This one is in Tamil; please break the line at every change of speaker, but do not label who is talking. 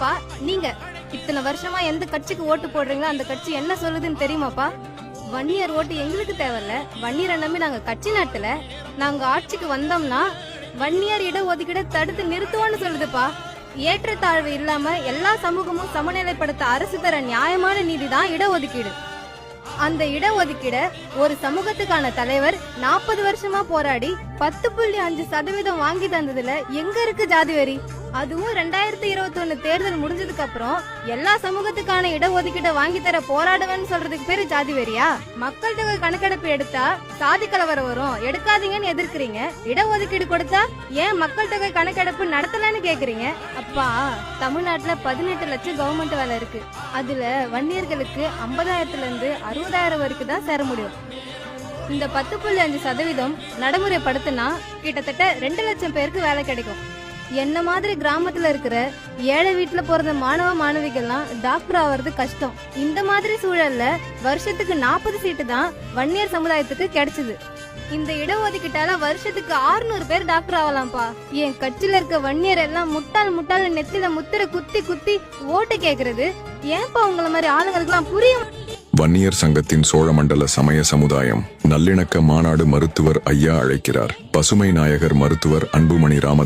இல்லப்பா, நீங்க இத்தனை வருஷமா எந்த கட்சிக்கு ஓட்டு போடுறீங்களோ அந்த கட்சி என்ன சொல்லுதுன்னு தெரியுமாப்பா? வன்னியர் ஓட்டு எங்களுக்கு தேவையில்ல, வன்னியரை நம்பி நாங்க கட்சி நடத்தல, நாங்க ஆட்சிக்கு வந்தோம்னா வன்னியர் இட ஒதுக்கீட தடுத்து நிறுத்துவோம்னு சொல்லுதுப்பா. ஏற்றத்தாழ்வு இல்லாம எல்லா சமூகமும் சமநிலைப்படுத்த அரசு தர நியாயமான நீதி தான் இடஒதுக்கீடு. அந்த இடஒதுக்கீட ஒரு சமூகத்துக்கான தலைவர் 40 வருஷமா போராடி 10.5% வாங்கி தந்ததுல எங்க இருக்கு ஜாதி வெறி? அதுவும் 2021 தேர்தல் முடிஞ்சதுக்கு அப்புறம் எல்லா சமூகத்துக்கான இடஒதுக்கீட வாங்கி தர போராடுவேன்னு சொல்றதுக்கு பேரு ஜாதி வெறியா? மக்கள் தொகை கணக்கெடுப்பு எடுத்தா சாதி கலவரம் வரும், எடுக்காதீங்கன்னு எதிர்க்கிறீங்க. இடஒதுக்கீடு கொடுத்தா ஏன் மக்கள் தொகை கணக்கெடுப்பு நடத்தலன்னு கேக்குறீங்க. அப்பா, தமிழ்நாட்டுல 18 லட்சம் கவர்மெண்ட் வேலை இருக்கு. அதுல வன்னியர்களுக்கு 50,000 இருந்து 60,000 வரைக்கும் தான் சேர முடியும். இந்த 10.5% நடைமுறைப்படுத்தினா கிட்டத்தட்ட 2 லட்சம் பேருக்கு வேலை கிடைக்கும். என்ன மாதிரி கிராமத்துல இருக்கிற ஏழை வீட்டுல பிறந்த மாணவ மாணவிகள்லாம் டாக்டர் ஆவறது கஷ்டம். இந்த மாதிரி சூழல்ல வருஷத்துக்கு 40 சீட்டு தான் வன்னியர் சமுதாயத்துக்கு கிடைச்சது. இந்த இடஒதுக்கீட்டால வருஷத்துக்கு 600 பேர் டாக்டர் ஆகலாம்ப்பா. என் கட்சியில இருக்க வன்னியர் எல்லாம் முட்டாள் நெத்தில முத்திர குத்தி குத்தி ஓட்டு கேக்குறது ஏன்பா உங்கள மாதிரி ஆளுங்களுக்கெல்லாம் புரியும்?
வன்னியர் சங்கத்தின் சோழமண்டல சமய சமுதாயம் நல்லிணக்க மாநாடு மருத்துவர் ஐயா அழைக்கிறார். பசுமை நாயகர் மருத்துவர் அன்புமணி ராமதாஸ்